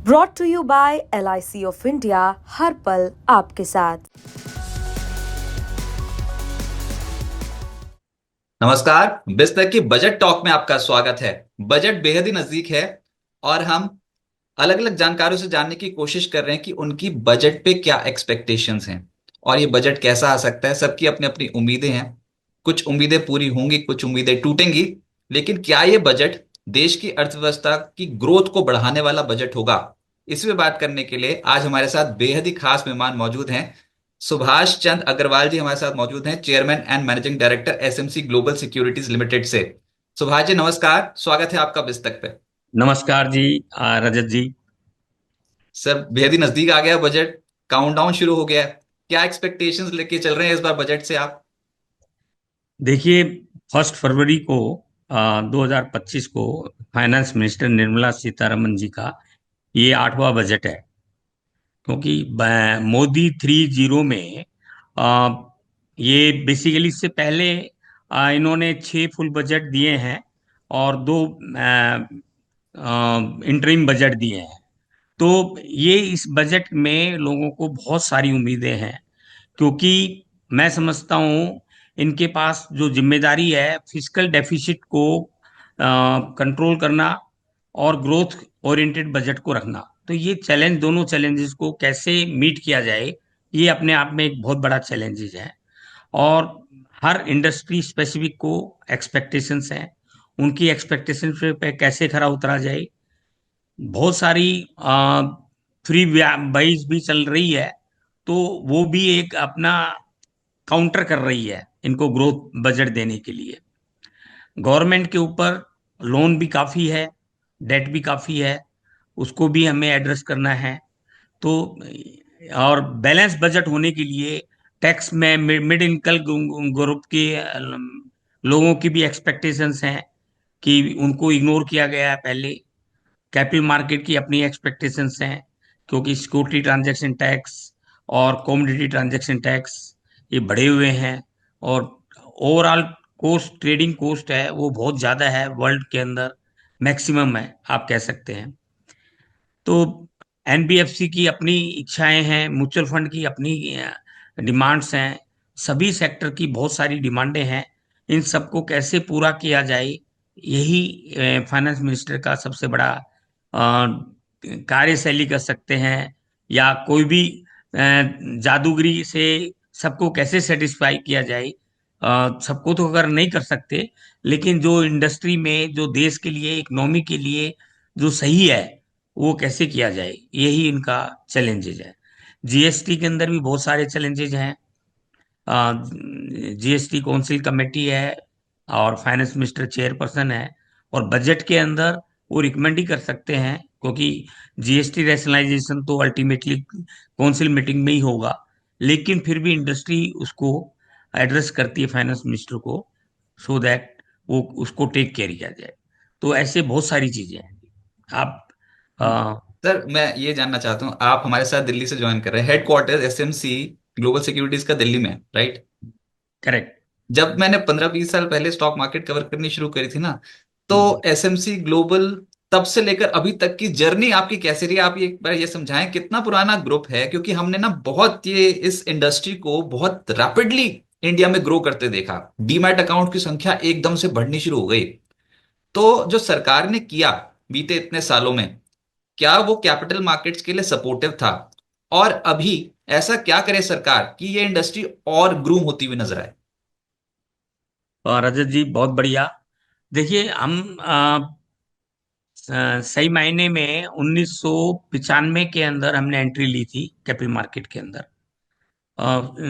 Brought to you by LIC of India, हर पल आपके साथ। नमस्कार। बिस्तर की बजट टॉक में आपका स्वागत है। बजट बेहद ही नजदीक है और हम अलग अलग जानकारों से जानने की कोशिश कर रहे हैं कि उनकी बजट पे क्या एक्सपेक्टेशंस हैं और ये बजट कैसा आ सकता है। सबकी अपनी अपनी उम्मीदें हैं। कुछ उम्मीदें पूरी होंगी, कुछ उम्मीदें टूटेंगी। लेकिन क्या ये बजट देश की अर्थव्यवस्था की ग्रोथ को बढ़ाने वाला बजट होगा? इस पे बात करने के लिए आज हमारे साथ बेहद ही खास मेहमान मौजूद हैं। सुभाष चंद्र अग्रवाल जी हमारे साथ मौजूद हैं, chairman and managing director SMC global securities limited से। सुभाष जी नमस्कार, स्वागत है आपका बिस्तक पे। नमस्कार जी। रजत जी। सर बेहद ही नजदीक आ गया बजट, काउंटडाउन शुरू हो गया है। क्या एक्सपेक्टेशंस लेके चल रहे हैं इस बार बजट से आप? देखिए, 1 फरवरी को 2025 को फाइनेंस मिनिस्टर निर्मला सीतारमन जी का ये 8वां बजट है। क्योंकि मोदी 3.0 में आ, ये बेसिकली इससे पहले इन्होंने 6 फुल बजट दिए हैं और 2 इंटरिम बजट दिए हैं। तो ये इस बजट में लोगों को बहुत सारी उम्मीदें हैं, क्योंकि मैं समझता हूँ इनके पास जो जिम्मेदारी है फिस्कल डेफिसिट को कंट्रोल करना और ग्रोथ ओरिएंटेड बजट को रखना। तो ये चैलेंज, दोनों चैलेंजेस को कैसे मीट किया जाए, ये अपने आप में एक बहुत बड़ा चैलेंजेस है। और हर इंडस्ट्री स्पेसिफिक को एक्सपेक्टेशंस हैं, उनकी एक्सपेक्टेशंस पे कैसे खरा उतरा जाए। बहुत सारी फ्री बाइज भी चल रही है, तो वो भी एक अपना काउंटर कर रही है इनको ग्रोथ बजट देने के लिए। गवर्नमेंट के ऊपर लोन भी काफी है, डेट भी काफी है, उसको भी हमें एड्रेस करना है। तो और बैलेंस बजट होने के लिए टैक्स में मिड इनकम ग्रुप के लोगों की भी एक्सपेक्टेशंस हैं कि उनको इग्नोर किया गया है पहले। कैपिटल मार्केट की अपनी एक्सपेक्टेशंस हैं, क्योंकि सिक्योरिटी ट्रांजैक्शन टैक्स और कमोडिटी ट्रांजैक्शन टैक्स ये बढ़े हुए हैं। और ओवरऑल कोस्ट, ट्रेडिंग कोस्ट है वो बहुत ज़्यादा है, वर्ल्ड के अंदर मैक्सिमम है आप कह सकते हैं। तो एनबीएफसी की अपनी इच्छाएं हैं, म्यूचुअल फंड की अपनी डिमांड्स हैं, सभी सेक्टर की बहुत सारी डिमांडें हैं। इन सबको कैसे पूरा किया जाए, यही फाइनेंस मिनिस्टर का सबसे बड़ा कार्यशैली कर सकते हैं। या कोई भी जादूगरी से सबको कैसे सेटिस्फाई किया जाए। सबको तो अगर नहीं कर सकते, लेकिन जो इंडस्ट्री में, जो देश के लिए, इकोनॉमी के लिए जो सही है, वो कैसे किया जाए, यही इनका चैलेंजेज है। जीएसटी के अंदर भी बहुत सारे चैलेंजेज हैं। जीएसटी काउंसिल कमेटी है और फाइनेंस मिनिस्टर चेयरपर्सन है, और बजट के अंदर वो रिकमेंड ही कर सकते हैं, क्योंकि जीएसटी रैशनलाइजेशन तो अल्टीमेटली काउंसिल मीटिंग में ही होगा। लेकिन फिर भी इंडस्ट्री उसको एड्रेस करती है फाइनेंस मिनिस्टर को, सो दैट वो उसको टेक केयर किया जाए। तो ऐसे बहुत सारी चीजें हैं। आप सर मैं ये जानना चाहता हूँ, आप हमारे साथ दिल्ली से ज्वाइन कर रहे हैं, हेडक्वार्टर एसएमसी ग्लोबल सिक्योरिटीज का दिल्ली में है, राइट? करेक्ट। जब मैंने 15-20 साल पहले स्टॉक मार्केट कवर करनी शुरू करी थी ना, तो एसएमसी ग्लोबल तब से लेकर अभी तक की जर्नी आपकी कैसी रही? आप ये एक बार ये समझाएं, कितना पुराना ग्रुप है? क्योंकि हमने ना बहुत ये इस इंडस्ट्री को बहुत रैपिडली इंडिया में ग्रो करते देखा। डीमैट अकाउंट की संख्या एकदम से बढ़नी शुरू हो गई। तो जो सरकार ने किया बीते इतने सालों में, क्या वो कैपिटल मार्केट्स के लिए सपोर्टिव था? और अभी ऐसा क्या करे सरकार कि ये इंडस्ट्री और ग्रूम होती हुई नजर आए? रजत जी, बहुत बढ़िया। देखिए, हम सही मायने में 1995 के अंदर हमने एंट्री ली थी कैपिटल मार्केट के अंदर।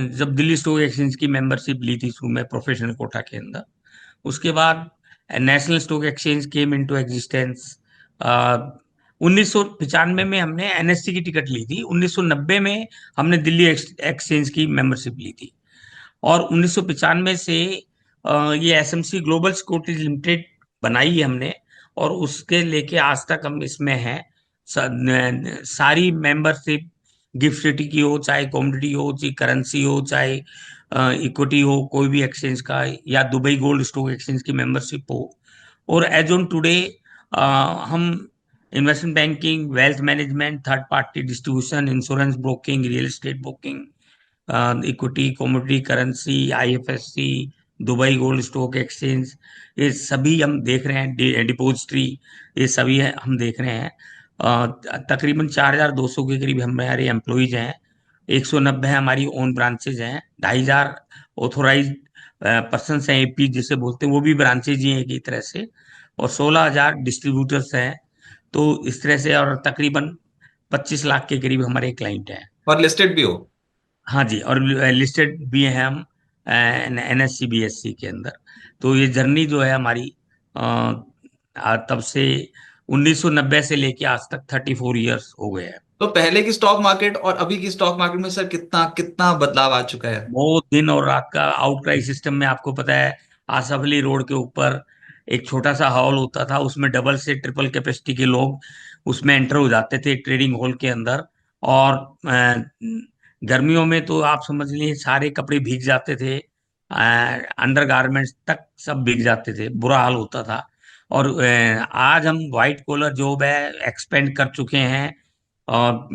जब दिल्ली स्टॉक एक्सचेंज की मेंबरशिप ली थी शुरू में प्रोफेशनल कोटा के अंदर। उसके बाद national stock exchange came into existence. 1995 में हमने एनएससी की टिकट ली थी, 1990 में हमने दिल्ली एक्सचेंज की मेंबरशिप ली थी, और 1995 से ये एसएमसी ग्लोबल सिक्योरिटीज लिमिटेड बनाई है हमने। और उसके लेके आज तक हम इसमें हैं। सारी मेंबरशिप, गिफ्ट सिटी की हो, चाहे कॉमोडिटी हो, चाहे करेंसी हो, चाहे इक्विटी हो, कोई भी एक्सचेंज का, या दुबई गोल्ड स्टॉक एक्सचेंज की मेंबरशिप हो। और एज ऑन टुडे हम investment banking, wealth management, third party distribution, insurance broking, real estate broking, equity, commodity, currency, IFSC, Dubai gold stock exchange, ये सभी हम देख रहे हैं, डिपोजिटरी, ये सभी हम देख रहे हैं। तकरीबन 4,200 के करीब हमारे एम्प्लॉयज हैं, 190 हमारी ओन ब्रांचेज हैं, 2,500 ऑथोराइज पर्सन हैं, एपी जिसे बोलते हैं, वो भी ब्रांचेज ही हैं एक ही तरह से, और 16,000 डिस्ट्रीब्यूटर्स हैं। तो इस तरह से, और तकरीबन 25 लाख के करीब हमारे क्लाइंट हैं। और लिस्टेड भी हो? हाँ जी, और लिस्टेड भी हैं हम एनएससी बीएससी के अंदर। तो ये जर्नी जो है हमारी, तब से 1990 से लेके आज तक 34 इयर्स हो गए हैं। तो पहले की स्टॉक मार्केट और अभी की स्टॉक मार्केट में सर कितना कितना बदलाव आ चुका है? बहुत दिन और रात का आउटक्राई सिस्टम में, आपको पता है, आसफ अली रोड के ऊपर एक छोटा सा हॉल होता था, उसमें डबल से ट्रिपल कैपेसिटी के लोग उसमें एंटर हो जाते थे ट्रेडिंग हॉल के अंदर। और गर्मियों में तो आप समझ लीजिए सारे कपड़े भीग जाते थे, अंडर गारमेंट्स तक सब भीग जाते थे, बुरा हाल होता था। और आज हम व्हाइट कॉलर जॉब है एक्सपेंड कर चुके हैं। और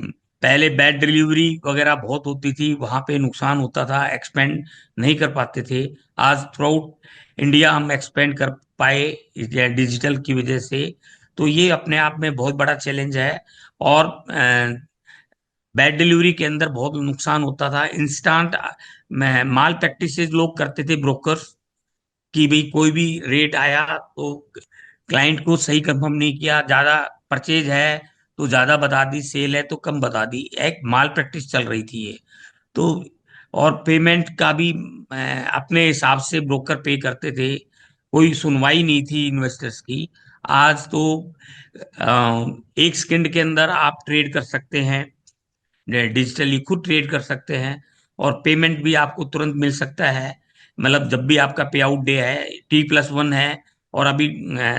पहले बैड डिलीवरी वगैरह बहुत होती थी, वहां पे नुकसान होता था, एक्सपेंड नहीं कर पाते थे। आज थ्रू आउट इंडिया हम एक्सपेंड कर पाए डिजिटल की वजह से। तो ये अपने आप में बहुत बड़ा चैलेंज है। और बैड डिलीवरी के अंदर बहुत नुकसान होता था, इंस्टेंट माल प्रैक्टिसेस लोग करते थे ब्रोकर्स, कि भाई कोई भी रेट आया तो क्लाइंट को सही कंफर्म नहीं किया, ज्यादा परचेज है तो ज्यादा बता दी, सेल है तो कम बता दी, एक माल प्रैक्टिस चल रही थी ये। तो और पेमेंट का भी अपने हिसाब से ब्रोकर पे करते थे, कोई सुनवाई नहीं थी इन्वेस्टर्स की। आज तो एक सेकंड के अंदर आप ट्रेड कर सकते हैं, डिजिटली खुद ट्रेड कर सकते हैं, और पेमेंट भी आपको तुरंत मिल सकता है। मतलब जब भी आपका पे आउट डे है, T+1 है, और अभी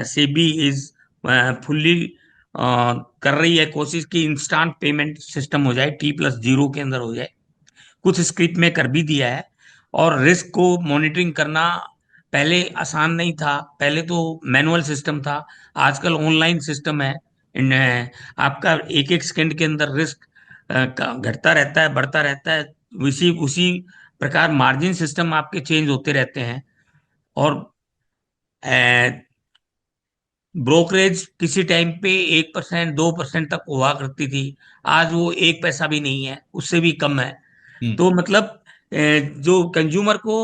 सेबी इज फुल्ली कर रही है कोशिश कि इंस्टेंट पेमेंट सिस्टम हो जाए, T+0 के अंदर हो जाए, कुछ स्क्रिप्ट में कर भी दिया है। और रिस्क को मॉनिटरिंग करना पहले आसान नहीं था, पहले तो मैनुअल सिस्टम था, आजकल ऑनलाइन सिस्टम है। आपका एक एक सेकंड के अंदर रिस्क घटता रहता है, बढ़ता रहता है, उसी उसी प्रकार मार्जिन सिस्टम आपके चेंज होते रहते हैं। और ब्रोकरेज किसी टाइम पे 1%, 2% तक हुआ करती थी, आज वो 1 पैसा भी नहीं है, उससे भी कम है। हम्म। तो मतलब जो कंज्यूमर को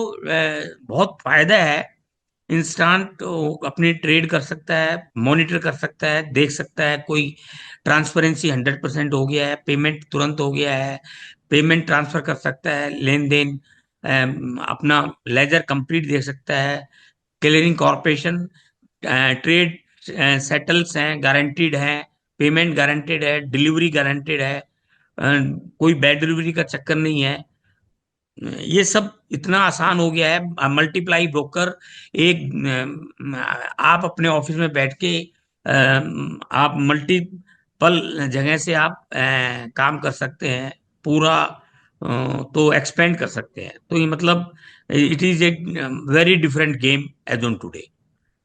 बहुत फायदा है, इंस्टेंट अपनी ट्रेड कर सकता है, मॉनिटर कर सकता है, देख सकता है, कोई ट्रांसपेरेंसी 100% हो गया है, पेमेंट तुरंत हो गया है, पेमेंट ट्रांसफर कर सकता है, लेन देन अपना लेजर कंप्लीट देख सकता है, क्लियरिंग कॉर्पोरेशन ट्रेड सेटल्स हैं, गारंटीड हैं, पेमेंट गारंटेड है, डिलीवरी गारंटेड है, कोई बैड डिलीवरी का चक्कर नहीं है। ये सब इतना आसान हो गया है। मल्टीप्लाई ब्रोकर एक आप अपने ऑफिस में बैठ के आप मल्टीपल जगह से आप काम कर सकते हैं, पूरा तो एक्सपेंड कर सकते हैं। तो ये मतलब it is a very different game as on today.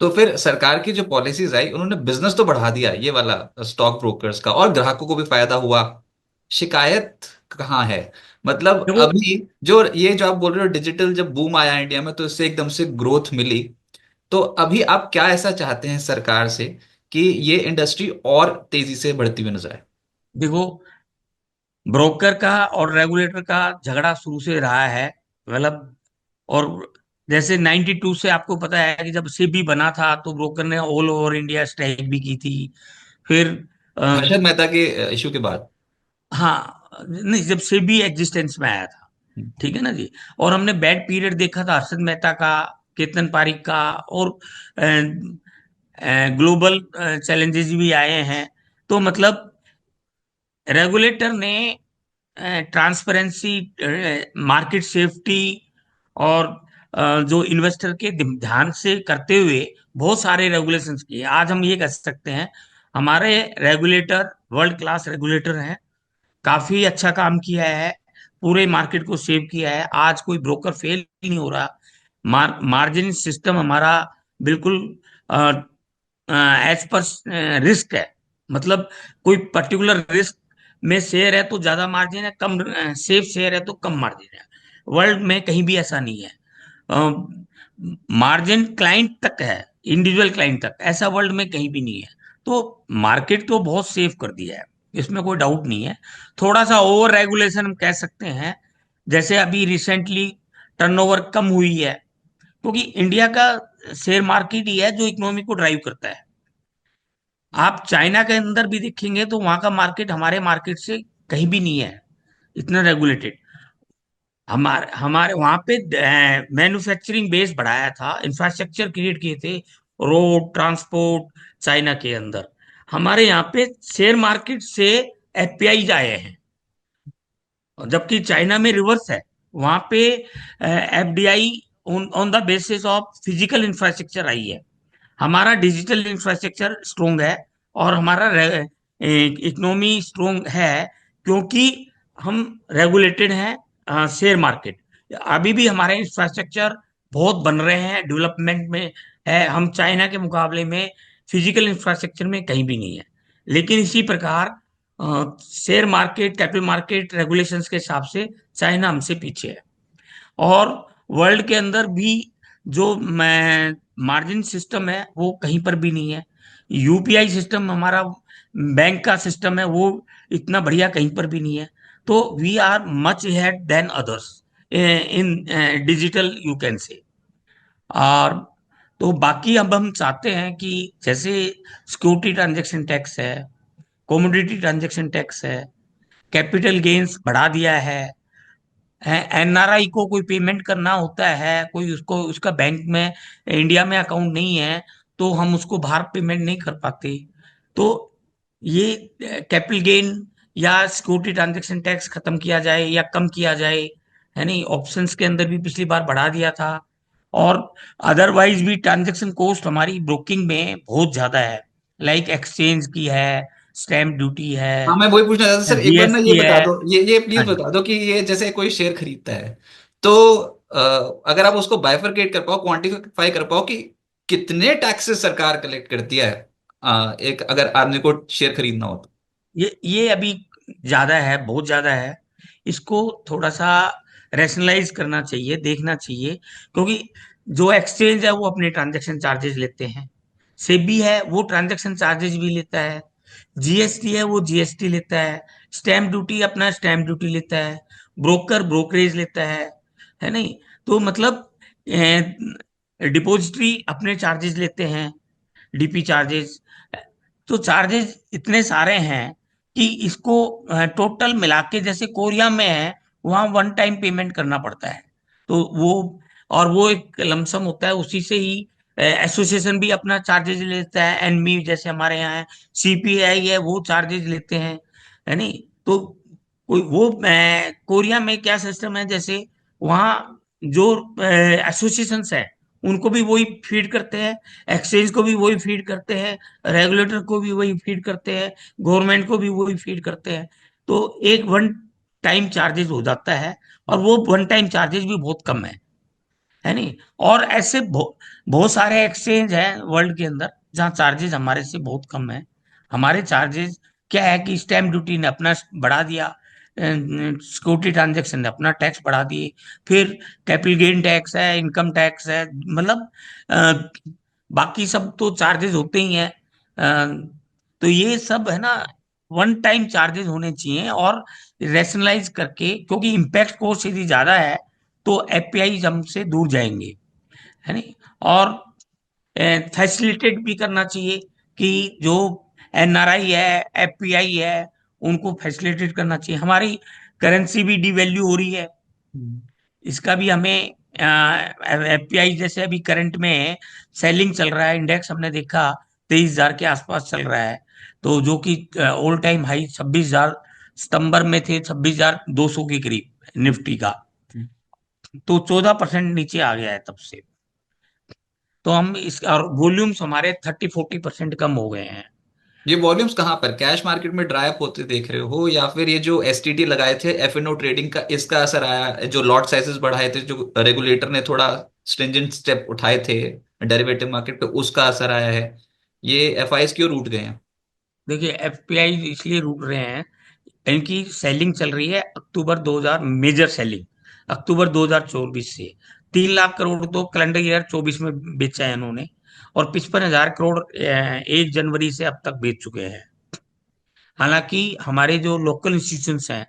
तो फिर सरकार की जो पॉलिसीज आई उन्होंने बिजनेस तो बढ़ा दिया ये वाला स्टॉक ब्रोकर्स का, और ग्राहकों को भी फायदा हुआ। शिकायत कहाँ है? मतलब देखो, अभी जो ये जो आप बोल रहे हो डिजिटल जब बूम आया इंडिया में तो इससे एकदम से ग्रोथ मिली, तो अभी आप क्या ऐसा चाहते हैं सरकार से कि ये इंडस्ट्री और तेजी से बढ़ती हुई नजर आए? देखो, ब्रोकर का और रेगुलेटर का झगड़ा शुरू से रहा है, मतलब। और जैसे 92 से आपको पता है कि जब सेबी बना था तो ब्रोकर ने ऑल ओवर इंडिया स्ट्राइक भी की थी। फिर हर्षद मेहता के इशू के बाद। हाँ, नहीं, जब सेबी एग्जिस्टेंस में आया था, ठीक है ना जी। और हमने बैड पीरियड देखा था हर्षद मेहता का, केतन पारिक का, और ग्लोबल चैलेंजेस भी आए हैं। तो मतलब रेगुलेटर ने ट्रांसपेरेंसी, मार्केट सेफ्टी, और जो इन्वेस्टर के ध्यान से करते हुए बहुत सारे रेगुलेशंस किए। आज हम ये कह सकते हैं हमारे रेगुलेटर वर्ल्ड क्लास रेगुलेटर हैं, काफी अच्छा काम किया है, पूरे मार्केट को सेव किया है, आज कोई ब्रोकर फेल ही नहीं हो रहा। मार्जिन सिस्टम हमारा बिल्कुल एज पर रिस्क है, मतलब कोई पर्टिकुलर रिस्क में शेयर है तो ज्यादा मार्जिन है, कम सेफ शेयर है तो कम मार्जिन है। वर्ल्ड में कहीं भी ऐसा नहीं है। मार्जिन क्लाइंट तक है, इंडिविजुअल क्लाइंट तक, ऐसा वर्ल्ड में कहीं भी नहीं है। तो मार्केट तो बहुत सेफ कर दिया है, इसमें कोई डाउट नहीं है। थोड़ा सा ओवर रेगुलेशन हम कह सकते हैं, जैसे अभी रिसेंटली टर्नओवर कम हुई है, क्योंकि इंडिया का शेयर मार्केट ही है जो इकोनॉमी को ड्राइव करता है। आप चाइना के अंदर भी देखेंगे तो वहां का मार्केट हमारे मार्केट से कहीं भी नहीं है इतना रेगुलेटेड। हमारे हमारे वहां पे मैन्युफैक्चरिंग बेस बढ़ाया था, इंफ्रास्ट्रक्चर क्रिएट किए थे, रोड ट्रांसपोर्ट चाइना के अंदर। हमारे यहाँ पे शेयर मार्केट से एफपीआई आए हैं, और जबकि चाइना में रिवर्स है। वहां पे FDI on the basis of physical infrastructure I है। हमारा डिजिटल इंफ्रास्ट्रक्चर स्ट्रोंग है, और हमारा इकोनॉमी स्ट्रोंग है, क्योंकि हम रेगुलेटेड हैं शेयर मार्केट। अभी भी हमारे इंफ्रास्ट्रक्चर बहुत बन रहे हैं, डेवलपमेंट में है। हम चाइना के मुकाबले में फिजिकल इंफ्रास्ट्रक्चर में कहीं भी नहीं है। लेकिन इसी प्रकार share market, capital market regulations के हिसाब से चाइना हमसे पीछे है। और वर्ल्ड के अंदर भी जो मार्जिन सिस्टम है वो कहीं पर भी नहीं है। यूपीआई सिस्टम हमारा बैंक का सिस्टम है, वो इतना बढ़िया कहीं पर भी नहीं है। तो we are much head than others in digital, you can say. और तो बाकी अब हम चाहते हैं कि जैसे सिक्योरिटी ट्रांजैक्शन टैक्स है, कमोडिटी ट्रांजैक्शन टैक्स है, कैपिटल गेन्स बढ़ा दिया है, एनआरआई को कोई पेमेंट करना होता है, कोई उसको उसका बैंक में इंडिया में अकाउंट नहीं है, तो हम उसको बाहर पेमेंट नहीं कर पाते। तो ये कैपिटल गेन या सिक्योरिटी ट्रांजैक्शन टैक्स खत्म किया जाए या कम किया जाए, है नहीं। ऑप्शंस के अंदर भी पिछली बार बढ़ा दिया था। और अदरवाइज भी ट्रांजैक्शन कॉस्ट हमारी ब्रोकिंग में बहुत ज्यादा है, लाइक एक्सचेंज की है, स्टैम्प ड्यूटी है, हाँ, मैं वही पूछना चाहता था सर, एक बार ना ये जीएसटी है। बता दो, ये हाँ प्लीज जी। बता दो कि ये जैसे कोई शेयर खरीदता है तो अगर आप उसको बाइफरकेट कर पाओ, क्वांटिफाई कर पाओ कि कितने टैक्सेस सरकार कलेक्ट करती है, एक अगर आदमी को शेयर खरीदना हो तो। ये अभी ज्यादा है, बहुत ज्यादा है। इसको थोड़ा सा रैशनलाइज करना चाहिए, देखना चाहिए, क्योंकि जो एक्सचेंज है वो अपने ट्रांजैक्शन चार्जेस लेते हैं, सेबी है वो ट्रांजैक्शन चार्जेस भी लेता है, जीएसटी है वो जीएसटी लेता है, स्टैम्प ड्यूटी अपना स्टैम्प ड्यूटी लेता है, ब्रोकर ब्रोकरेज लेता है नहीं। तो मतलब डिपॉजिटरी अपने चार्जेस लेते हैं, डीपी चार्जेस। तो चार्जेस इतने सारे हैं कि इसको टोटल मिला के, जैसे कोरिया में है वहाँ वन टाइम पेमेंट करना पड़ता है। तो वो, और वो एक लमसम होता है, उसी से ही एसोसिएशन भी अपना चार्जेस लेता है, एनमी जैसे हमारे यहाँ है, सीपीआई है वो चार्जेस लेते हैं, है नहीं। तो कोई वो कोरिया में क्या सिस्टम है, जैसे वहाँ जो एसोसिएशंस है उनको भी वही फीड करते हैं, एक्सचेंज को भी वही फीड करते हैं, रेगुलेटर को भी वही फीड करते हैं, गवर्नमेंट को भी वही फीड करते हैं। तो एक वन टाइम चार्जेस हो जाता है, और वो वन टाइम चार्जेस भी बहुत कम है नहीं। और ऐसे बहुत सारे एक्सचेंज हैं वर्ल्ड के अंदर जहाँ चार्जेस हमारे से बहुत कम है। हमारे चार्जेस क्या है कि स्टैम्प ड्यूटी ने अपना बढ़ा दिया, सिक्योरिटी ट्रांजैक्शन ने अपना टैक्स बढ़ा दिए, फिर कैपिटल गेन टैक्स है, इनकम टैक्स है, मतलब अ, बाकी सब तो चार्जेस होते ही हैं। तो ये सब है ना, वन टाइम चार्जेस होने चाहिए, और रेशनलाइज करके, क्योंकि इम्पैक्ट कॉस्ट यदि ज्यादा है तो एपीआई हमसे दूर जाएंगे, है नहीं। और फैसिलिटेट भी करना चाहिए कि जो एनआरआई है, एफपीआई है, उनको फैसिलिटेट करना चाहिए। हमारी करेंसी भी डिवैल्यू हो रही है, हम्म। इसका भी हमें, एफपीआई जैसे अभी करंट में सेलिंग चल रहा है, इंडेक्स हमने देखा 23,000 के आसपास चल रहा है, तो जो कि ऑल टाइम हाई 26,000 सितंबर में थे, 26,200 के करीब निफ्टी का। तो 14% नीचे आ गया है तब से। तो हम इस, और वॉल्यूम्स हमारे 30-40% कम हो गए हैं। ये वॉल्यूम्स कहाँ पर कैश मार्केट में ड्राई अप होते देख रहे हो, या फिर ये जो एसटीटी लगाए थे एफएनओ ट्रेडिंग का, इसका असर आया, जो लॉट साइजेस बढ़ाए थे, जो रेगुलेटर ने थोड़ा स्ट्रिंजेंट स्टेप उठाए थे डेरिवेटिव मार्केट पे, उसका असर आया है, ये एफआईएस की ओर उठ गए हैं। देखिए, एफपीआई इसलिए रुक रहे हैं, इनकी सेलिंग चल रही है अक्टूबर 2000, मेजर सेलिंग अक्टूबर 2024 से 3 लाख करोड़ तो कैलेंडर ईयर 24 में बेचा है इन्होंने, और 55 हजार करोड़ 1 जनवरी से अब तक बेच चुके हैं। हालांकि हमारे जो लोकल इंस्टीट्यूशंस हैं,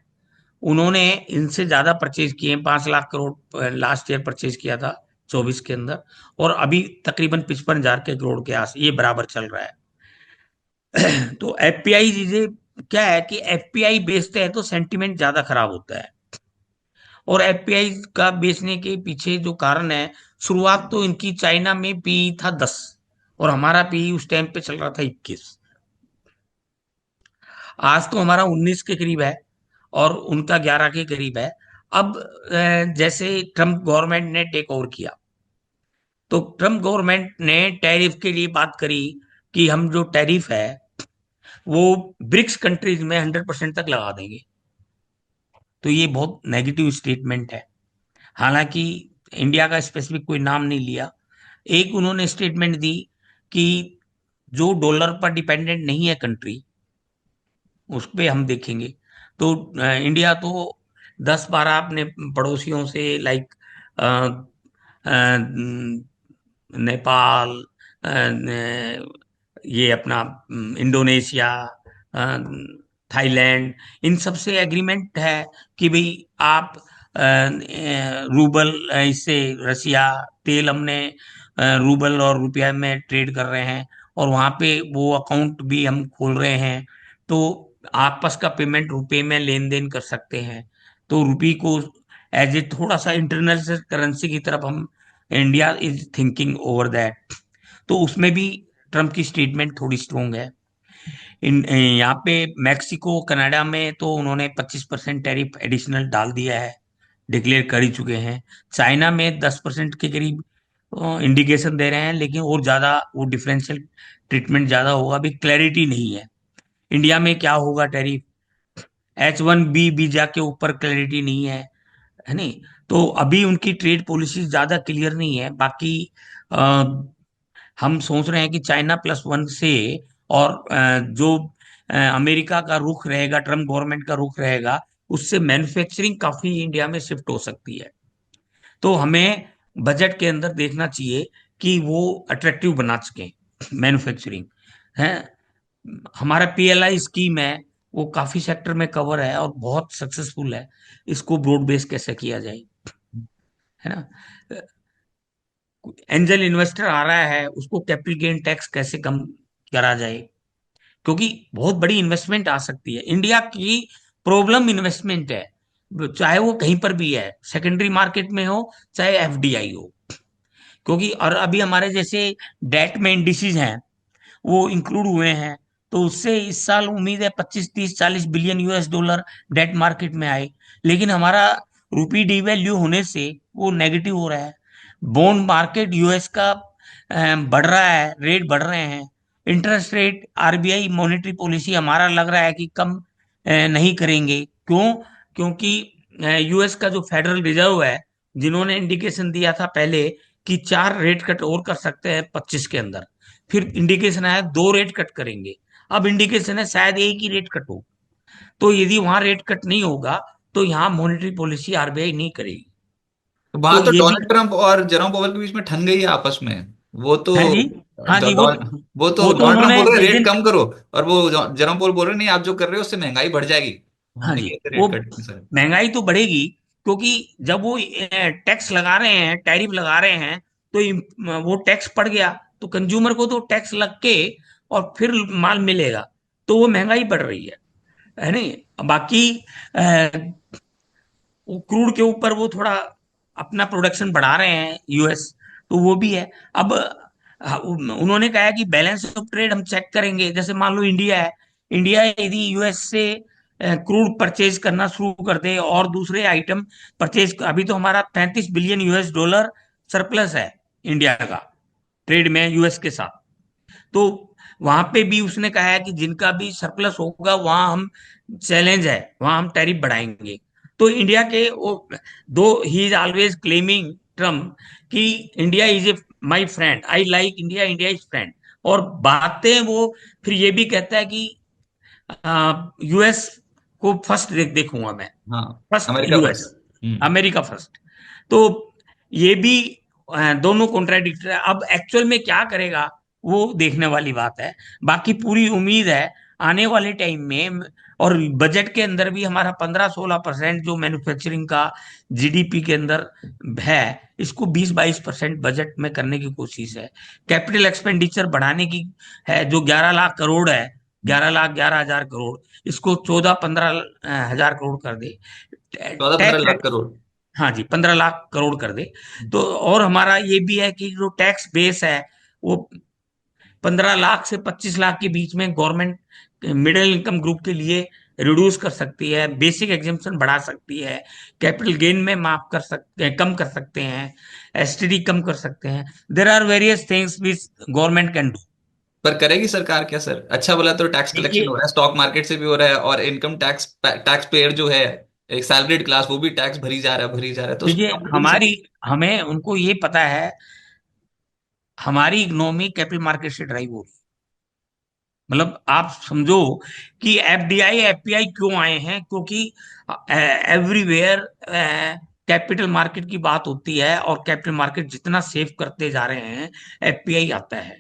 उन्होंने इनसे ज्यादा परचेज किए हैं, 5 lakh crore last year purchase किया था 24 के अंदर, और अभी तकरीबन 55 हजार के करोड़ के आस ये बराबर चल रहा है। तो एफपीआई चीजें क्या है कि एफपीआई बेचते हैं तो सेंटिमेंट ज्यादा खराब होता है, और एफपीआई का बेचने के पीछे जो कारण है, शुरुआत तो इनकी चाइना में पी था 10, और हमारा पी उस टाइम पे चल रहा था 21। आज तो हमारा 19 के करीब है और उनका 11 के करीब है। अब जैसे ट्रम्प गवर्नमेंट ने टेक ओवर किया, तो ट्रम्प गवर्नमेंट ने टैरिफ के लिए बात करी कि हम जो टैरिफ है वो ब्रिक्स कंट्रीज में 100% तक लगा देंगे। तो ये बहुत नेगेटिव स्टेटमेंट है। हालांकि इंडिया का स्पेसिफिक कोई नाम नहीं लिया। एक उन्होंने स्टेटमेंट दी कि जो डॉलर पर डिपेंडेंट नहीं है कंट्री, उस पे हम देखेंगे। तो इंडिया तो 10-12 अपने पड़ोसियों से, लाइक नेपाल, ये अपना इंडोनेशिया, अ, थाईलैंड, इन सब से एग्रीमेंट है कि भाई आप रूबल, इससे रसिया तेल हमने रूबल और रुपया में ट्रेड कर रहे हैं, और वहां पे वो अकाउंट भी हम खोल रहे हैं, तो आपस का पेमेंट रुपए में लेन देन कर सकते हैं। तो रुपी को एज ए थोड़ा सा इंटरनेशनल करेंसी की तरफ हम, India is thinking over that. तो उसमें भी ट्रम्प की स्टेटमेंट थोड़ी स्ट्रोंग है। यहाँ पे मैक्सिको कनाडा में तो उन्होंने 25% टैरिफ एडिशनल डाल दिया है, डिक्लेयर कर ही चुके हैं। चाइना में 10% के करीब इंडिकेशन दे रहे हैं, लेकिन और ज्यादा वो डिफरेंशियल ट्रीटमेंट ज्यादा होगा, अभी क्लैरिटी नहीं है। इंडिया में क्या होगा टैरिफ, H1B वीजा के ऊपर क्लैरिटी नहीं है नहीं। तो अभी उनकी ट्रेड पॉलिसी ज्यादा क्लियर नहीं है। बाकी हम सोच रहे हैं कि China+1 से, और जो अमेरिका का रुख रहेगा, ट्रम्प गवर्नमेंट का रुख रहेगा, उससे मैन्युफैक्चरिंग काफी इंडिया में शिफ्ट हो सकती है। तो हमें बजट के अंदर देखना चाहिए कि वो अट्रैक्टिव बना सके मैन्युफैक्चरिंग है। हमारा पीएलआई स्कीम है, वो काफी सेक्टर में कवर है और बहुत सक्सेसफुल है। इसको ब्रॉड बेस कैसे किया जाए, है ना। एंजल इन्वेस्टर आ रहा है, उसको कैपिटल गेन टैक्स कैसे कम करा जाए, क्योंकि बहुत बड़ी इन्वेस्टमेंट आ सकती है। इंडिया की प्रॉब्लम इन्वेस्टमेंट है, चाहे वो कहीं पर भी है, सेकेंडरी मार्केट में हो चाहे एफडीआई हो। क्योंकि और अभी हमारे जैसे डेट में इंडिसेस हैं, वो इंक्लूड हुए हैं, तो उससे इस साल उम्मीद है 25, 30, 40 billion US dollar debt market में आए। लेकिन हमारा रुपी डिवैल्यू होने से वो नेगेटिव हो रहा है। बॉन्ड मार्केट यूएस का बढ़ रहा है, रेट बढ़ रहे हैं। Interest rate, RBI monetary policy हमारा लग रहा है कि कम नहीं करेंगे। क्यों? क्योंकि यूएस का जो फेडरल रिजर्व है, जिन्होंने इंडिकेशन दिया था पहले कि 4 रेट कट और कर सकते हैं 25 के अंदर, फिर इंडिकेशन आया 2 रेट कट करेंगे, अब इंडिकेशन है शायद एक ही रेट कट हो। तो यदि वहां रेट कट नहीं होगा तो यहाँ मॉनेटरी पॉलिसी आरबीआई नहीं करेगी। तो वहां तो तो ये भी डोनाल्ड ट्रंप और जेरोम पोवेल के बीच में ठन गई है आपस में। वो तो है जी। हाँ जी, वो तो वो तो डोनाल्ड ट्रंप उन्होंने बोल रहे जिस रेट दिन, कम करो, और वो जेरोम पोवेल बोल रहे नहीं, आप जो कर रहे हो उससे महंगाई बढ़ जाएगी, हाँ हमने जी, किए थे वो रेट कट इतने सारे। महंगाई तो बढ़ेगी, क्योंकि जब वो टैक्स लगा रहे हैं, टैरिफ लगा रहे हैं, तो वो टैक्स पड़ गया, तो कंज्यूमर को तो टैक्स लग के और फिर माल मिलेगा, तो वो महंगाई बढ़ रही है नहीं। बाकी वो क्रूड के ऊपर वो थोड़ा अपना प्रोडक्शन बढ़ा रहे हैं यूएस, तो वो भी है। अब उन्होंने कहा है कि बैलेंस ऑफ ट्रेड हम चेक करेंगे। जैसे मान लो इंडिया है, इंडिया यदि यूएस से क्रूड परचेज करना शुरू कर दे और दूसरे आइटम परचेज, अभी तो हमारा 35 बिलियन US डॉलर सरप्लस है इंडिया का ट्रेड में यूएस के साथ। तो वहां पे भी उसने कहा है कि जिनका भी सरप्लस होगा वहां हम, चैलेंज है, वहां हम टैरिफ बढ़ाएंगे। तो इंडिया के वो, though he is always claiming Trump कि India is a my friend, I like India, India is friend, और बातें वो फिर ये भी कहता है कि यूएस को फर्स्ट देखूंगा मैं। हाँ, फर्स्ट अमेरिका यूएस, फर्स्ट। हम्म। America first. तो ये भी दोनों कॉन्ट्राडिक्टरी है। अब एक्चुअल में क्या करेगा वो देखने वाली बात है। बाकी पूरी उम्मीद है आने वाले टाइम में। और बजट के अंदर भी हमारा 15-16% जो मैन्युफैक्चरिंग का जीडीपी के अंदर है, इसको 20-22% बजट में करने की कोशिश है। कैपिटल एक्सपेंडिचर बढ़ाने की है, जो 11 लाख करोड़ है, 11 लाख 11 हजार करोड़, इसको 14-15 हजार करोड़ कर दे। 14-15 लाख करोड़। हाँ जी, 15 लाख करोड़ कर दे। तो और हमारा ये भी है कि जो टैक्स बेस है वो 15 लाख से 25 लाख के बीच में गवर्नमेंट मिडिल इनकम ग्रुप के लिए रिड्यूस कर सकती है, बेसिक एग्जेम्पशन बढ़ा सकती है, कैपिटल गेन में माफ कर सकते हैं, कम कर सकते हैं, एसटीडी कम कर सकते हैं। There are various things which government can do. पर करेगी सरकार क्या सर? अच्छा बोला तो टैक्स कलेक्शन देखिए, हो रहा है, स्टॉक मार्केट से भी हो रहा है, और इनकम टैक्स टैक्स पेयर जो है, एक सैलरीड क्लास, वो भी टैक्स भरी जा रहा है, भरी जा रहा है, तो उसमें देखिए कम हो नहीं हमारी सकती? हमें उनको ये पता है हमारी इकोनॉमी कैपिटल मार्केट से ड्राइव हो रही है। मतलब आप समझो कि एफडीआई एफपीआई क्यों आए हैं, क्योंकि एवरीवेयर कैपिटल मार्केट की बात होती है, और कैपिटल मार्केट जितना सेव करते जा रहे हैं एफपीआई आता है,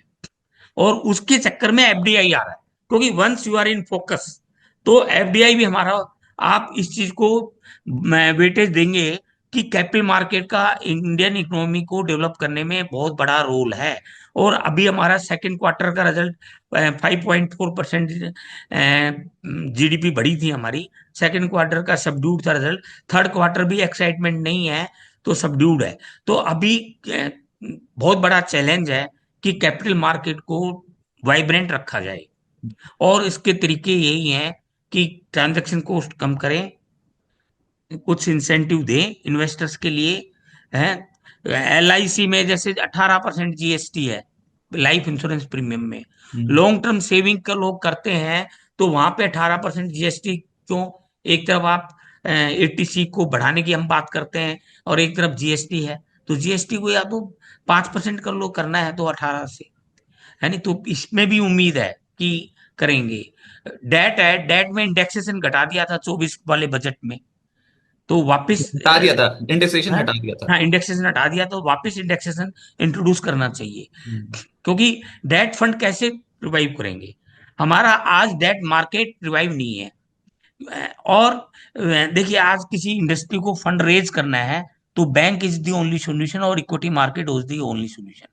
और उसके चक्कर में एफडीआई आ रहा है। क्योंकि once you are in focus तो एफडीआई भी हमारा, आप इस चीज को वेटेज देंगे कि कैपिटल मार्केट का इंडियन इकोनॉमी को डेवलप करने में बहुत बड़ा रोल है। और अभी हमारा सेकंड क्वार्टर का रिजल्ट 5.4% जीडीपी बढ़ी थी हमारी। सेकंड क्वार्टर का सबड्यूड था रिजल्ट। थर्ड क्वार्टर भी एक्साइटमेंट नहीं है, तो सबड्यूड है। तो अभी बहुत बड़ा चैलेंज है कि कैपिटल मार्केट को वाइब्रेंट रखा जाए। और इसके तरीके यही हैं कि ट्रांजैक्शन कॉस्ट कम करें, कुछ इंसेंटिव दें इन्वेस्टर्स के लिए, है। एलआईसी में जैसे 18% जीएसटी है लाइफ इंश्योरेंस प्रीमियम में। हम्म। लॉन्ग टर्म सेविंग का लोग करते हैं तो वहां पे 18% जीएसटी क्यों? एक तरफ आप एटीसी को बढ़ाने की हम बात करते हैं, और एक तरफ जीएसटी है। तो जीएसटी को या तो 5% कर लो, करना है तो 18 से, है नहीं। तो इसमें भी उम्मीद है कि करेंगे। डेट है, डेट में इंडेक्सेशन घटा दिया था 24 वाले बजट में, तो वापस हटा दिया था, इंडेक्सेशन हाँ, हटा दिया था। हाँ इंडेक्सेशन हटा दिया तो वापस इंडेक्सेशन इंट्रोड्यूस करना चाहिए। हम्म। क्योंकि डेट फंड कैसे रिवाइव करेंगे? हमारा आज डेट मार्केट रिवाइव नहीं है। और देखिए, आज किसी इंडस्ट्री को फंड रेज करना है तो bank is the only solution, और equity market is the only solution.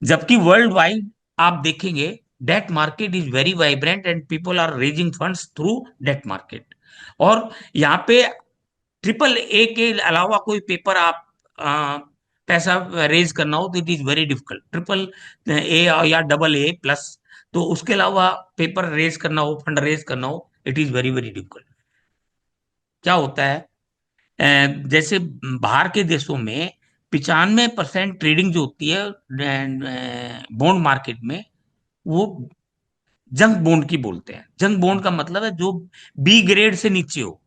जबकि वर्ल्ड वाइड आप देखेंगे debt market is very vibrant and people are raising funds through debt market. और यहाँ पे ट्रिपल ए के अलावा कोई पेपर आप पैसा रेज करना हो तो it is very difficult. Triple A या डबल ए प्लस, तो उसके अलावा पेपर रेज करना हो, फंड रेज करना हो, it is very very difficult. क्या होता है, जैसे बाहर के देशों में 95% ट्रेडिंग जो होती है बॉन्ड मार्केट में, वो जंक बॉन्ड की बोलते हैं। जंक बॉन्ड का मतलब है जो बी ग्रेड से नीचे हो,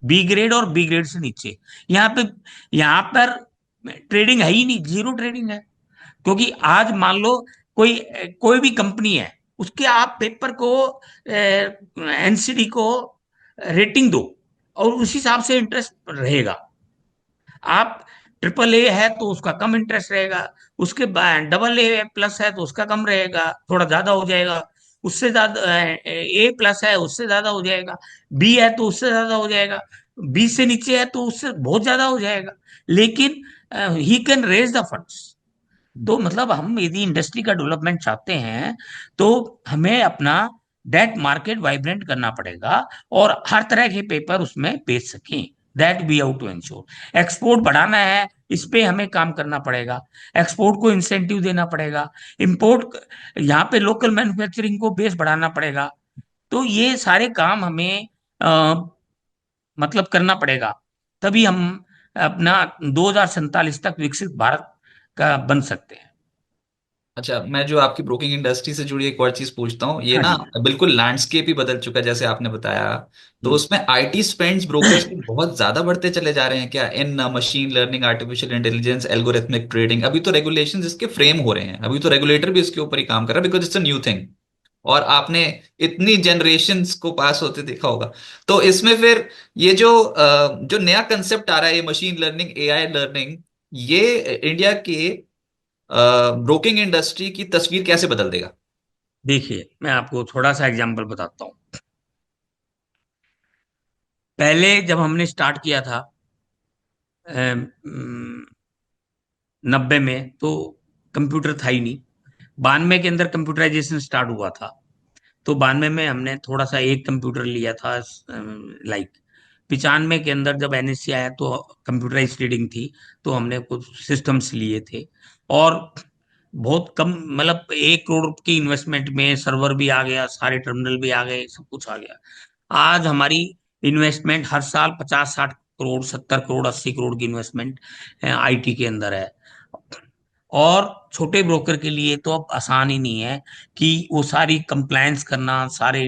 बी ग्रेड और बी ग्रेड से नीचे। यहाँ पे, यहाँ पर ट्रेडिंग है ही नहीं, जीरो ट्रेडिंग है। क्योंकि आज मान लो कोई कोई भी कंपनी है, उसके आप पेपर को, एनसीडी को रेटिंग दो, और उस हिसाब से इंटरेस्ट रहेगा। आप ट्रिपल ए है तो उसका कम इंटरेस्ट रहेगा, उसके बाद डबल ए प्लस है तो उसका कम रहेगा, थोड़ा ज्यादा हो जाएगा। उससे ज्यादा ए प्लस है उससे ज्यादा हो जाएगा, बी है तो उससे ज्यादा हो जाएगा, बी से नीचे है तो उससे बहुत ज्यादा हो जाएगा। लेकिन he can raise the funds. तो मतलब हम यदि इंडस्ट्री का डेवलपमेंट चाहते हैं तो हमें अपना डेट मार्केट वाइब्रेंट करना पड़ेगा, और हर तरह के पेपर उसमें बेच सकें। That we how to ensure. Export बढ़ाना है, इस पे हमें काम करना पड़ेगा। एक्सपोर्ट को इंसेंटिव देना पड़ेगा। इंपोर्ट, यहाँ पे लोकल मैन्युफैक्चरिंग को बेस बढ़ाना पड़ेगा। तो ये सारे काम हमें मतलब करना पड़ेगा, तभी हम अपना 2047 तक विकसित भारत का बन सकते हैं। अच्छा, मैं जो आपकी ब्रोकिंग इंडस्ट्री से जुड़ी एक और चीज पूछता हूँ, ये हाँ ना जी। बिल्कुल लैंडस्केप ही बदल चुका है जैसे आपने बताया। तो हम्म। उसमें आईटी स्पेंड्स ब्रोकर्स के बहुत ज्यादा बढ़ते चले जा रहे हैं क्या, in machine learning, artificial intelligence, algorithmic trading? अभी तो रेगुलेशंस इसके फ्रेम हो रहे हैं, अभी तो रेगुलेटर भी इसके ऊपर ही काम कर रहा है, because it's a new thing. और आपने इतनी जनरेशन्स को पास होते देखा होगा। तो इसमें फिर ये जो नया कंसेप्ट आ रहा है, ये मशीन लर्निंग, एआई लर्निंग, ये इंडिया के ब्रोकिंग इंडस्ट्री की तस्वीर कैसे बदल देगा? देखिए, मैं आपको थोड़ा सा एग्जांपल बताता हूँ। पहले जब हमने स्टार्ट किया था 90 में, तो कंप्यूटर था ही नहीं। 92 के अंदर कंप्यूटराइजेशन स्टार्ट हुआ था। तो 92 में हमने थोड़ा सा एक कंप्यूटर लिया था। लाइक 95 के अंदर जब एनएससी आया तो कंप्यूटराइज ट्रेडिंग थी, तो हमने कुछ सिस्टम्स लिए थे। और बहुत कम, मतलब 1 करोड़ की इन्वेस्टमेंट में सर्वर भी आ गया, सारे टर्मिनल भी आ गए, सब कुछ आ गया। आज हमारी इन्वेस्टमेंट हर साल 50-60 करोड़, 70 करोड़, 80 करोड़ की इन्वेस्टमेंट आईटी के अंदर है। और छोटे ब्रोकर के लिए तो अब आसान ही नहीं है कि वो सारी कंप्लायंस करना, सारे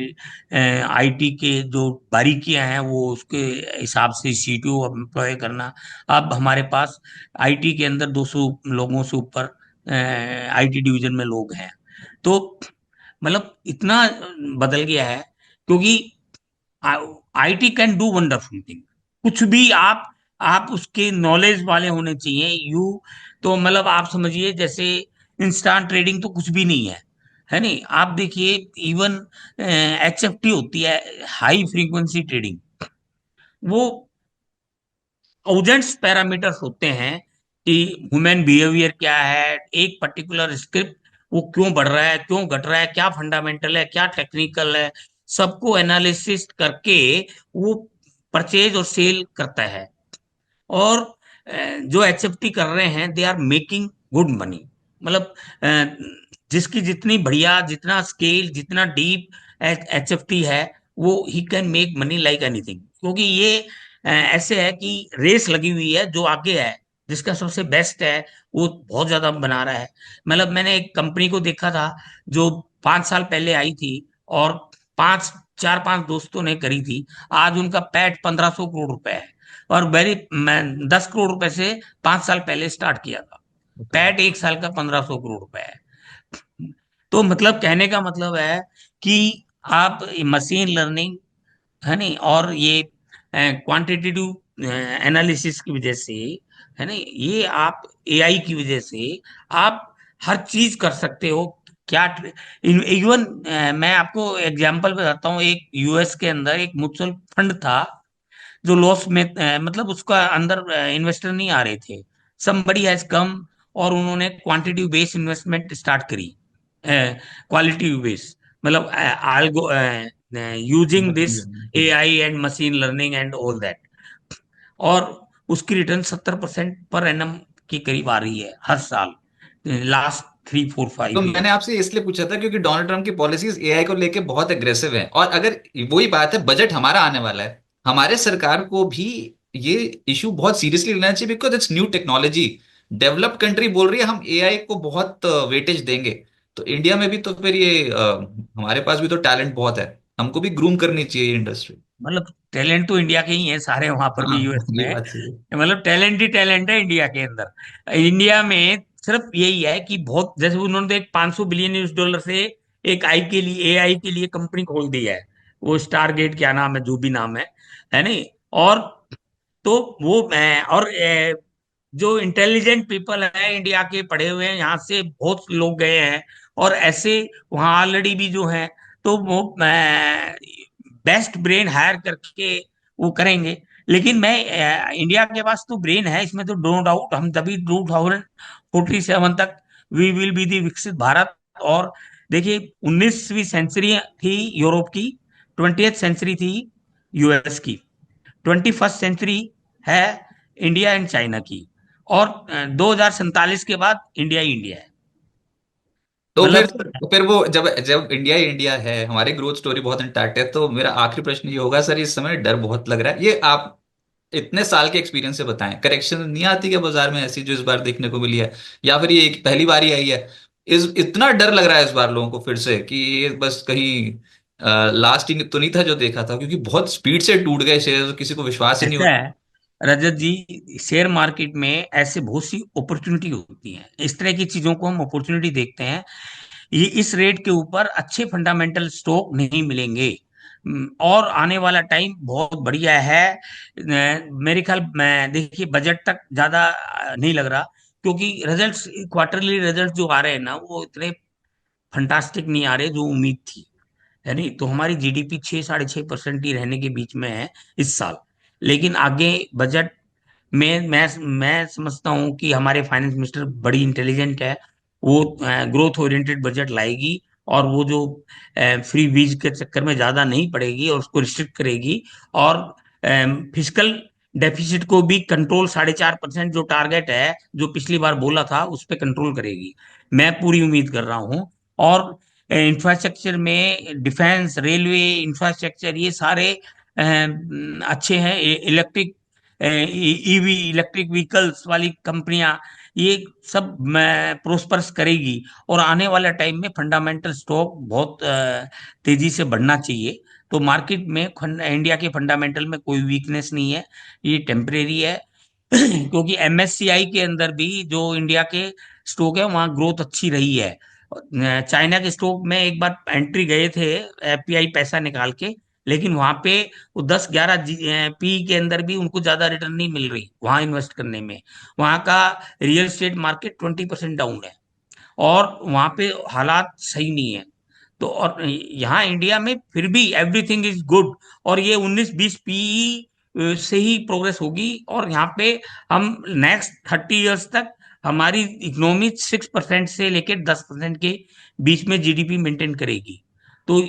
आईटी के जो बारीकियां हैं वो उसके हिसाब से सीटीओ एम्प्लॉय करना। अब हमारे पास आईटी के अंदर 200 लोगों से ऊपर आईटी डिवीजन में लोग हैं। तो मतलब इतना बदल गया है, क्योंकि IT can do wonderful thing. कुछ भी आप उसके नॉलेज वाले होने चाहिए। तो मतलब आप समझिए, जैसे इंस्टांट ट्रेडिंग तो कुछ भी नहीं है नहीं। आप देखिए, इवन एचएफटी होती है, हाई फ्रीक्वेंसी ट्रेडिंग, वो थाउजेंड्स पैरामीटर्स होते हैं कि ह्यूमन बिहेवियर क्या है, एक पर्टिकुलर स्क्रिप्ट वो क्यों बढ़ रहा है, क्यों घट रहा है, क्या फंडामेंटल है, क्या टेक्निकल है, सबको एनालिसिस करके वो परचेज और सेल करता है। और जो एचएफटी कर रहे हैं, they are making good money. मतलब जिसकी जितनी बढ़िया, जितना स्केल, जितना डीप एचएफटी है, वो he can make money like anything. क्योंकि ये ऐसे है कि रेस लगी हुई है, जो आगे है, जिसका सबसे बेस्ट है, वो बहुत ज्यादा बना रहा है। मतलब मैंने एक कंपनी को देखा था जो 5 साल पहले आई थी, और पांच 4-5 दोस्तों ने करी थी। आज उनका पैट 1500 करोड़ रुपए है। और मैं 10 करोड़ रुपए से 5 साल पहले स्टार्ट किया था। पैट 1 साल का 1500 करोड़ रुपए है। तो मतलब कहने का मतलब है कि आप मशीन लर्निंग, है नहीं, और ये क्वांटिटेटिव एनालिसिस की वजह से, है नहीं, ये आप एआई की वजह से आप हर चीज कर सकते हो। क्या इवन मैं आपको एग्जांपल बताता हूँ। एक यूएस के अंदर एक म्यूचुअल फंड था जो लॉस में, मतलब उसका अंदर इन्वेस्टर नहीं आ रहे थे। समबडी हैज कम, और उन्होंने क्वांटिटी बेस्ड इन्वेस्टमेंट स्टार्ट करी, क्वालिटी बेस्ड, मतलब algo using this AI and machine learning and all that. और उसकी रिटर्न 70% पर एनम के करीब आ रही है हर साल, लास्ट 3-4-5 तो मैंने ईयर्स। आपसे इसलिए पूछा था क्योंकि डोनाल्ड ट्रम्प की पॉलिसीज एआई को लेके बहुत एग्रेसिव है, और अगर वही बात है, बजट हमारा आने वाला है, हमारे सरकार को भी ये इशू बहुत सीरियसली लेना चाहिए, because it's new technology. Developed country बोल रही है हम एआई को बहुत वेटेज देंगे, तो इंडिया में भी तो फिर ये हमारे पास भी तो टैलेंट बहुत है, हमको भी ग्रूम करनी चाहिए इंडस्ट्री। मतलब टैलेंट तो इंडिया के ही है सारे, वहां पर भी, हाँ, यूएस ये में। बात सही है। मतलब टैलेंट ही टैलेंट है इंडिया के अंदर। इंडिया में सिर्फ यही है कि बहुत, जैसे उन्होंने तो एक 500 बिलियन यूएस डॉलर से एक आई के लिए, एआई के लिए कंपनी खोल दी है। वो स्टारगेट क्या नाम है, जो भी नाम है नहीं। और तो वो और जो इंटेलिजेंट पीपल है इंडिया के, पढ़े हुए हैं, यहाँ से बहुत लोग गए हैं। और ऐसे वहाँ ऑलरेडी भी जो है, तो वो बेस्ट ब्रेन हायर करके वो करेंगे। लेकिन मैं इंडिया के पास तो ब्रेन है, इसमें तो नो डाउट। हम तभी 2047 तक वी विल बी दी विकसित भारत। और देखिए, 19वीं सेंचुरी थी यूरोप की, 20th सेंचुरी थी यूएस की, 21st सेंचुरी है इंडिया एंड चाइना की। और 2047 के बाद इंडिया ही इंडिया है। मतलब तो फिर वो जब जब इंडिया ही इंडिया है, हमारी ग्रोथ स्टोरी बहुत इंटैक्ट है, तो मेरा आखिरी प्रश्न ये होगा सर, इस समय डर बहुत लग रहा है, ये आप इतने साल के एक्सपीरियंस से बताएं, करेक्शन नहीं आती क्या बाजार में ऐसी जो इस बार देखने को मिली है, या फिर ये एक पहली बार ही आई है? इतना डर लग रहा है इस बार लोगों को फिर से कि ये बस कहीं लास्ट ही तो नहीं था जो देखा था, क्योंकि बहुत स्पीड से टूट गए शेयर, किसी को विश्वास ही नहीं ऐसा होता। है रजत जी, शेयर मार्केट में ऐसे बहुत सी अपॉर्चुनिटी होती हैं। इस तरह की चीजों को हम अपॉर्चुनिटी देखते हैं। ये इस रेट के ऊपर अच्छे फंडामेंटल स्टॉक नहीं मिलेंगे। और आने वाला टाइम बहुत बढ़िया है। मेरे ख्याल में देखिए बजट तक ज्यादा नहीं लग रहा, क्योंकि रिजल्ट्स, क्वार्टरली रिजल्ट जो आ रहे हैं ना, वो इतने फंटास्टिक नहीं आ रहे जो उम्मीद थी, है नहीं। तो हमारी जीडीपी 6-6.5% ही रहने के बीच में है इस साल। लेकिन आगे बजट में मैं समझता हूँ कि हमारे फाइनेंस मिनिस्टर बड़ी इंटेलिजेंट है। वो ग्रोथ ओरिएंटेड बजट लाएगी, और वो जो फ्री बीज के चक्कर में ज्यादा नहीं पड़ेगी और उसको रिस्ट्रिक्ट करेगी। और फिजिकल डेफिसिट को भी कंट्रोल, 4.5% जो टारगेट है जो पिछली बार बोला था, उस पर कंट्रोल करेगी। मैं पूरी उम्मीद कर रहा हूँ। और इंफ्रास्ट्रक्चर में डिफेंस, रेलवे इंफ्रास्ट्रक्चर, ये सारे अच्छे हैं। इलेक्ट्रिक, ईवी, इलेक्ट्रिक व्हीकल्स वाली कंपनियां, ये सब प्रोस्पर्स करेगी। और आने वाला टाइम में फंडामेंटल स्टॉक बहुत तेजी से बढ़ना चाहिए। तो मार्केट में इंडिया के फंडामेंटल में कोई वीकनेस नहीं है, ये टेम्परेरी है। क्योंकि एमएससीआई के अंदर भी जो इंडिया के स्टॉक है, वहाँ ग्रोथ अच्छी रही है। चाइना के स्टॉक में एक बार एंट्री गए थे एफपीआई पैसा निकाल के, लेकिन वहां पे वो 10-11 पी के अंदर भी उनको ज्यादा रिटर्न नहीं मिल रही वहां इन्वेस्ट करने में। वहां का रियल एस्टेट मार्केट 20% डाउन है, और वहां पे हालात सही नहीं है। तो और यहाँ इंडिया में फिर भी एवरीथिंग इज गुड, और ये 19-20 पीई से ही प्रोग्रेस होगी। और यहाँ पे हम नेक्स्ट 30 इयर्स तक हमारी इकोनॉमी 6% से लेकर 10% के बीच में जीडीपी मेंटेन करेगी। तो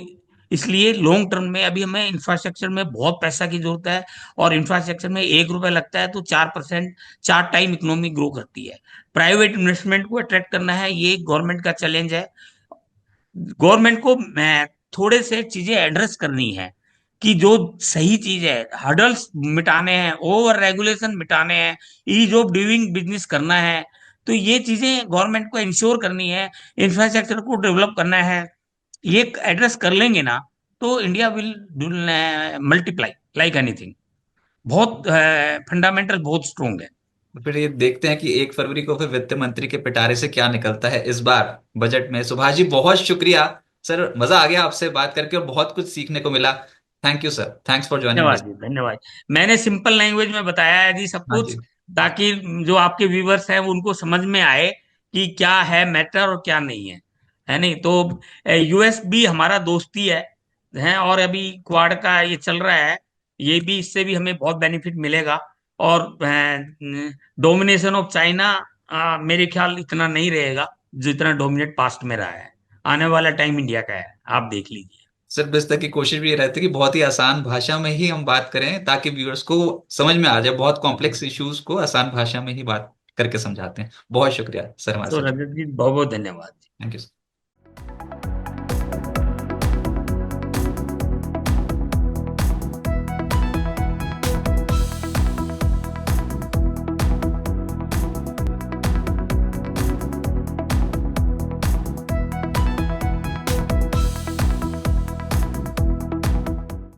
इसलिए लॉन्ग टर्म में अभी हमें इंफ्रास्ट्रक्चर में बहुत पैसा की जरूरत है। और इंफ्रास्ट्रक्चर में 1 रुपए लगता है तो 4%, 4 टाइम इकोनॉमी ग्रो करती है। प्राइवेट इन्वेस्टमेंट को अट्रैक्ट करना है, ये गवर्नमेंट का चैलेंज है। गवर्नमेंट को मैं थोड़े से चीजें एड्रेस करनी है, कि जो सही चीज है, हर्डल्स मिटाने हैं, ओवर रेगुलेशन मिटाने हैं, ईज ऑफ डूइंग बिजनेस करना है। तो ये चीजें गवर्नमेंट को इंश्योर करनी है, इंफ्रास्ट्रक्चर को डेवलप करना है। ये एड्रेस कर लेंगे ना, तो India will multiply like anything. बहुत फंडामेंटल बहुत स्ट्रोंग है। तो फिर ये देखते हैं कि 1 फरवरी को फिर वित्त मंत्री के पिटारे से क्या निकलता है इस बार बजट में। सुभाष जी बहुत शुक्रिया सर, मजा आ गया आपसे बात करके और बहुत कुछ सीखने को मिला। Thank you sir, thanks for joining धन्यवाद दिस। जी, धन्यवाद। मैंने सिंपल लैंग्वेज में बताया है जी सब हाँ कुछ, जी। ताकि जो आपके व्यूवर्स हैं वो उनको समझ में आए कि क्या है मैटर और क्या नहीं है नहीं। तो यूएस भी हमारा दोस्ती है। और अभी क्वाड का ये चल रहा है, ये भी, इससे भी हमें बहुत बेनिफिट मिलेगा। और डोमिनेशन ऑफ चाइना मेरे ख्याल इतना नहीं रहेगा जितना डोमिनेट पास्ट में रहा है। आने वाला टाइम इंडिया का है, आप देख लीजिए। सिर्फ इस तक की कोशिश भी ये रहती है कि बहुत ही आसान भाषा में ही हम बात करें ताकि व्यूअर्स को समझ में आ जाए। बहुत कॉम्प्लेक्स इश्यूज को आसान भाषा में ही बात करके समझाते हैं। बहुत शुक्रिया सर हमारे तो साथ। रजत जी, बहुत बहुत धन्यवाद। Thank you.